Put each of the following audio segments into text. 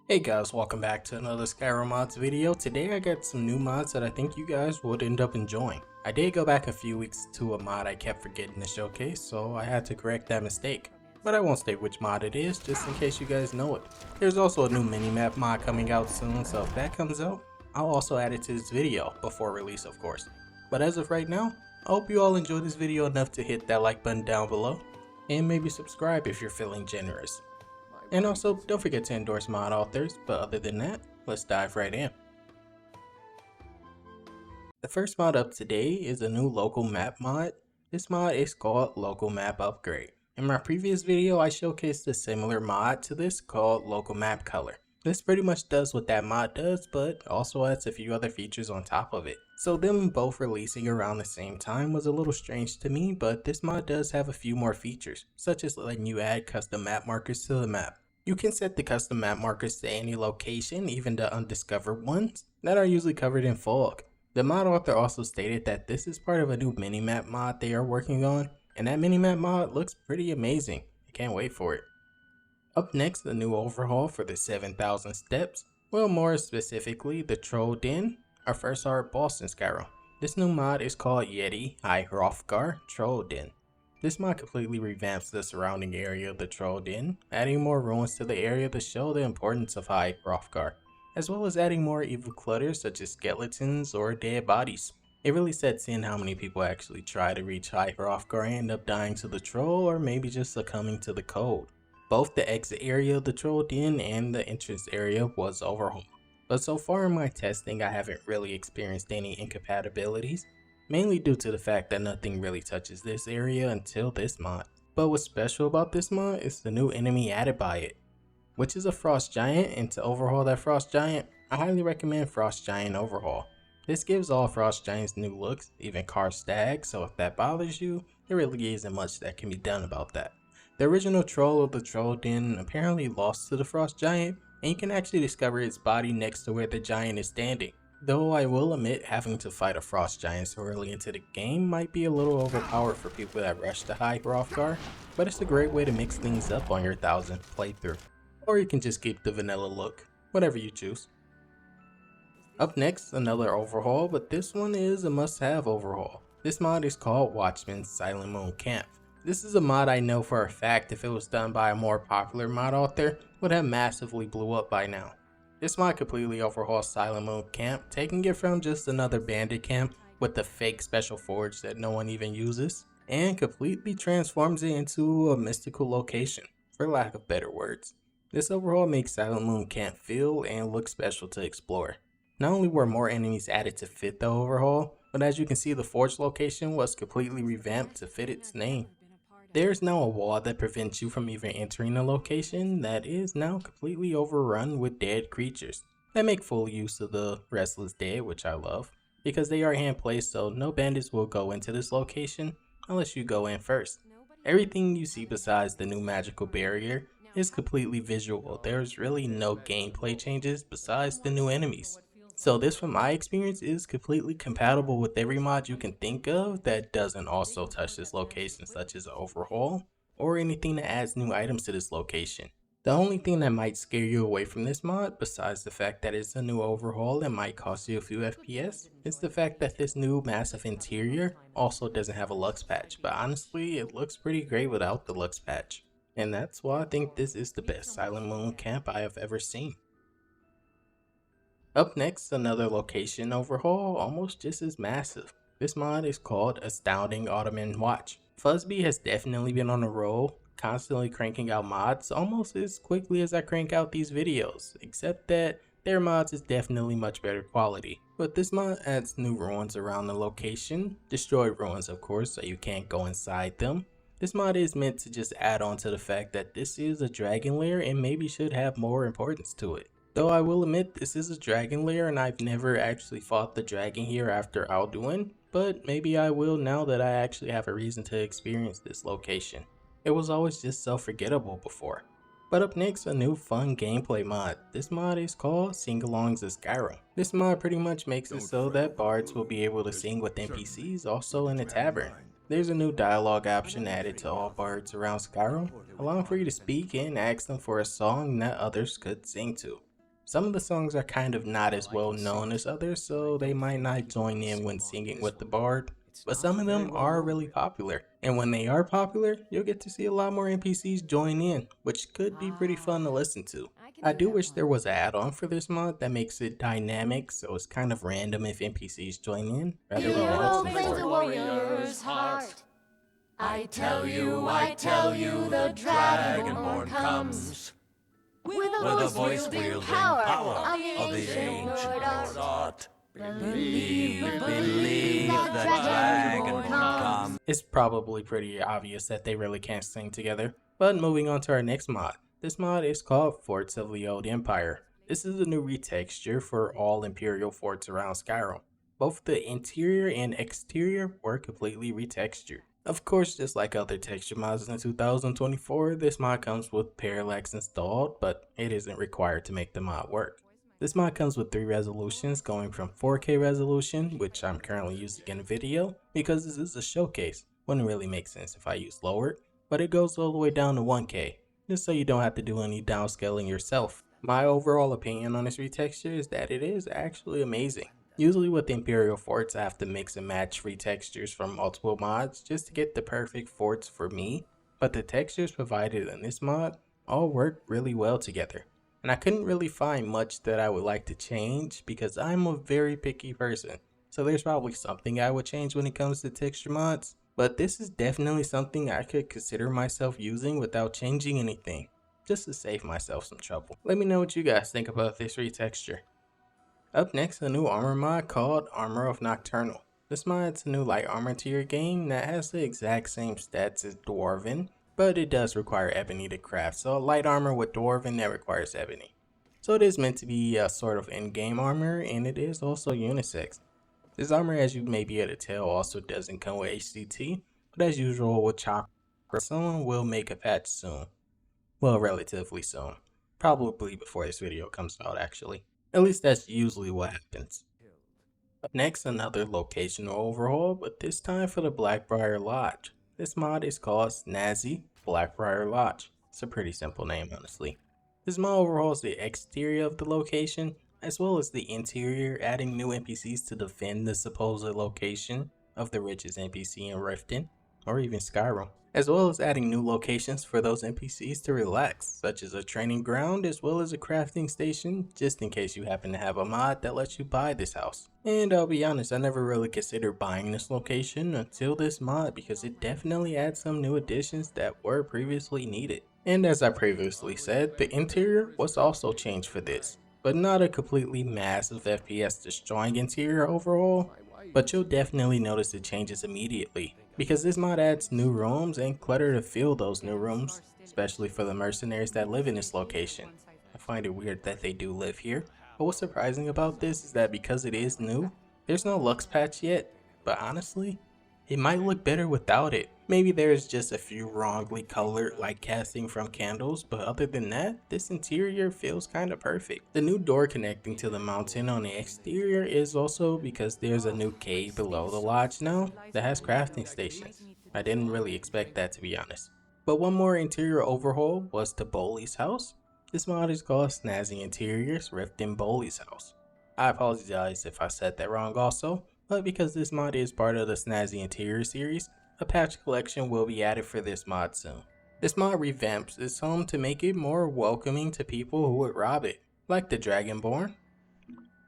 Hey guys, welcome back to another Skyrim mods video. Today I got some new mods that I think you guys would end up enjoying. I did go back a few weeks to a mod I kept forgetting to showcase, so I had to correct that mistake. But I won't state which mod it is, just in case you guys know it. There's also a new minimap mod coming out soon, so if that comes out, I'll also add it to this video, before release of course. But as of right now, I hope you all enjoyed this video enough to hit that like button down below, and maybe subscribe if you're feeling generous. And also, don't forget to endorse mod authors, but other than that, let's dive right in. The first mod up today is a new local map mod. This mod is called Local Map Upgrade. In my previous video, I showcased a similar mod to this called Local Map Color. This pretty much does what that mod does, but also adds a few other features on top of it. So them both releasing around the same time was a little strange to me, but this mod does have a few more features, such as letting you add custom map markers to the map. You can set the custom map markers to any location, even the undiscovered ones, that are usually covered in fog. The mod author also stated that this is part of a new minimap mod they are working on, and that minimap mod looks pretty amazing. I can't wait for it. Up next, the new overhaul for the 7,000 steps, well more specifically the Troll Den, our first hard boss in Skyrim. This new mod is called Yeti Hrothgar Troll Den. This mod completely revamps the surrounding area of the Troll Den, adding more ruins to the area to show the importance of Hrothgar, as well as adding more evil clutter such as skeletons or dead bodies. It really sets in how many people actually try to reach Hrothgar and end up dying to the troll or maybe just succumbing to the cold. Both the exit area of the Troll Den and the entrance area was Overhaul, but so far in my testing I haven't really experienced any incompatibilities, mainly due to the fact that nothing really touches this area until this mod. But what's special about this mod is the new enemy added by it, which is a frost giant, and to overhaul that frost giant, I highly recommend Frost Giant Overhaul. This gives all frost giants new looks, even Karstag, so if that bothers you, there really isn't much that can be done about that. The original troll of the Troll Den apparently lost to the frost giant, and you can actually discover its body next to where the giant is standing. Though I will admit having to fight a frost giant so early into the game might be a little overpowered for people that rush to Hrothgar, but it's a great way to mix things up on your 1000th playthrough. Or you can just keep the vanilla look, whatever you choose. Up next, another overhaul, but this one is a must-have overhaul. This mod is called Watchman's Silent Moon Camp. This is a mod I know for a fact if it was done by a more popular mod author would have massively blew up by now. This mod completely overhauls Silent Moon Camp, taking it from just another bandit camp with the fake special forge that no one even uses, and completely transforms it into a mystical location, for lack of better words. This overhaul makes Silent Moon Camp feel and look special to explore. Not only were more enemies added to fit the overhaul, but as you can see the forge location was completely revamped to fit its name. There's now a wall that prevents you from even entering the location that is now completely overrun with dead creatures that make full use of the Restless Dead, which I love, because they are hand placed so no bandits will go into this location unless you go in first. Everything you see besides the new magical barrier is completely visual. There's really no gameplay changes besides the new enemies. So this, from my experience, is completely compatible with every mod you can think of that doesn't also touch this location, such as Overhaul or anything that adds new items to this location. The only thing that might scare you away from this mod, besides the fact that it's a new overhaul and might cost you a few FPS, is the fact that this new massive interior also doesn't have a Lux patch, but honestly it looks pretty great without the Lux patch. And that's why I think this is the best Silent Moon camp I have ever seen. Up next, another location overhaul, almost just as massive. This mod is called Astounding Autumnwatch. FuzzBeed has definitely been on a roll, constantly cranking out mods almost as quickly as I crank out these videos, except that their mods is definitely much better quality. But this mod adds new ruins around the location, destroyed ruins of course, so you can't go inside them. This mod is meant to just add on to the fact that this is a dragon lair and maybe should have more importance to it. Though I will admit this is a dragon lair and I've never actually fought the dragon here after Alduin, but maybe I will now that I actually have a reason to experience this location. It was always just so forgettable before. But up next, a new fun gameplay mod. This mod is called Singalongs Of Skyrim. This mod pretty much makes it so that bards will be able to sing with NPCs also in the tavern. There's a new dialogue option added to all bards around Skyrim, allowing for you to speak and ask them for a song that others could sing to. Some of the songs are kind of not as well known as others, so they might not join in when singing with the bard, but some of them are really popular. And when they are popular, you'll get to see a lot more NPCs join in, which could be pretty fun to listen to. I do wish there was an add-on for this mod that makes it dynamic, so it's kind of random if NPCs join in, rather than a warrior's heart. I tell you, the Dragonborn comes with a voice wielding power of the ancient art. Believe the Dragonborn comes. It's probably pretty obvious that they really can't sing together. But moving on to our next mod. This mod is called Forts of the Old Empire. This is a new retexture for all Imperial forts around Skyrim. Both the interior and exterior were completely retextured. Of course, just like other texture mods in 2024, this mod comes with parallax installed, but it isn't required to make the mod work. This mod comes with 3 resolutions, going from 4K resolution, which I'm currently using in video, because this is a showcase. Wouldn't really make sense if I used lower, but it goes all the way down to 1K, just so you don't have to do any downscaling yourself. My overall opinion on this retexture is that it is actually amazing. Usually with the Imperial forts, I have to mix and match retextures from multiple mods just to get the perfect forts for me, but the textures provided in this mod all work really well together. And I couldn't really find much that I would like to change because I'm a very picky person. So there's probably something I would change when it comes to texture mods, but this is definitely something I could consider myself using without changing anything, just to save myself some trouble. Let me know what you guys think about this retexture. Up next, a new armor mod called Armor of Nocturnal. This mod's a new light armor tier game that has the exact same stats as Dwarven, but it does require ebony to craft, so light armor with Dwarven that requires ebony. So it is meant to be a sort of in-game armor, and it is also unisex. This armor, as you may be able to tell, also doesn't come with HCT, but as usual with Chopper, someone will make a patch soon. Well, relatively soon. Probably before this video comes out, actually. At least that's usually what happens. Up next, another locational overhaul, but this time for the Briar Lodge. This mod is called Snazzy Briar Lodge. It's a pretty simple name, honestly. This mod overhauls the exterior of the location, as well as the interior, adding new NPCs to defend the supposed location of the richest NPC in Riften, or even Skyrim, as well as adding new locations for those NPCs to relax, such as a training ground as well as a crafting station, just in case you happen to have a mod that lets you buy this house. And I'll be honest, I never really considered buying this location until this mod, because it definitely adds some new additions that were previously needed. And as I previously said, the interior was also changed for this, but not a completely massive FPS destroying interior overall, but you'll definitely notice the changes immediately, because this mod adds new rooms and clutter to fill those new rooms, especially for the mercenaries that live in this location. I find it weird that they do live here, but what's surprising about this is that because it is new, there's no Lux patch yet, but honestly, it might look better without it. Maybe there's just a few wrongly colored light casting from candles, but other than that, this interior feels kinda perfect. The new door connecting to the mountain on the exterior is also because there's a new cave below the lodge now that has crafting stations. I didn't really expect that, to be honest. But one more interior overhaul was to Bolli's house. This mod is called Snazzy Interiors Riften Bolli's house. I apologize if I said that wrong also, but because this mod is part of the Snazzy Interior series, a patch collection will be added for this mod soon. This mod revamps its home to make it more welcoming to people who would rob it, like the Dragonborn.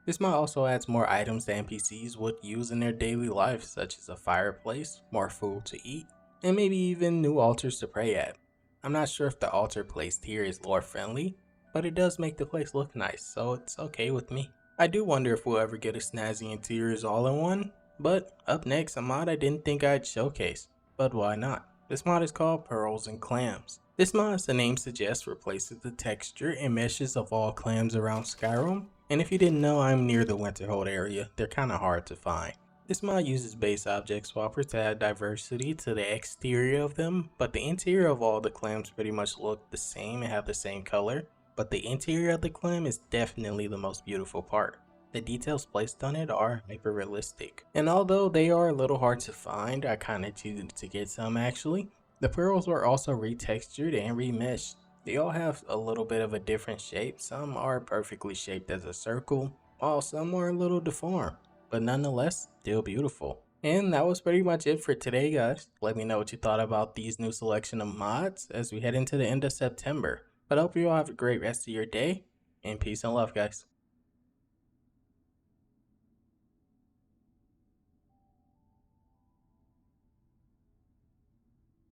This mod also adds more items that NPCs would use in their daily life, such as a fireplace, more food to eat, and maybe even new altars to pray at. I'm not sure if the altar placed here is lore friendly, but it does make the place look nice, so it's okay with me. I do wonder if we'll ever get a Snazzy Interiors all-in-one, but up next, a mod I didn't think I'd showcase, but why not? This mod is called Pearls and Clams. This mod, as the name suggests, replaces the texture and meshes of all clams around Skyrim, and if you didn't know, I'm near the Winterhold area. They're kinda hard to find. This mod uses base object swappers to add diversity to the exterior of them, but the interior of all the clams pretty much look the same and have the same color, but the interior of the clam is definitely the most beautiful part. The details placed on it are hyper realistic, and although they are a little hard to find, I kinda cheated to get some actually. The pearls were also retextured and remeshed. They all have a little bit of a different shape. Some are perfectly shaped as a circle, while some are a little deformed, but nonetheless still beautiful. And that was pretty much it for today, guys. Let me know what you thought about these new selection of mods as we head into the end of September. But I hope you all have a great rest of your day, and peace and love, guys.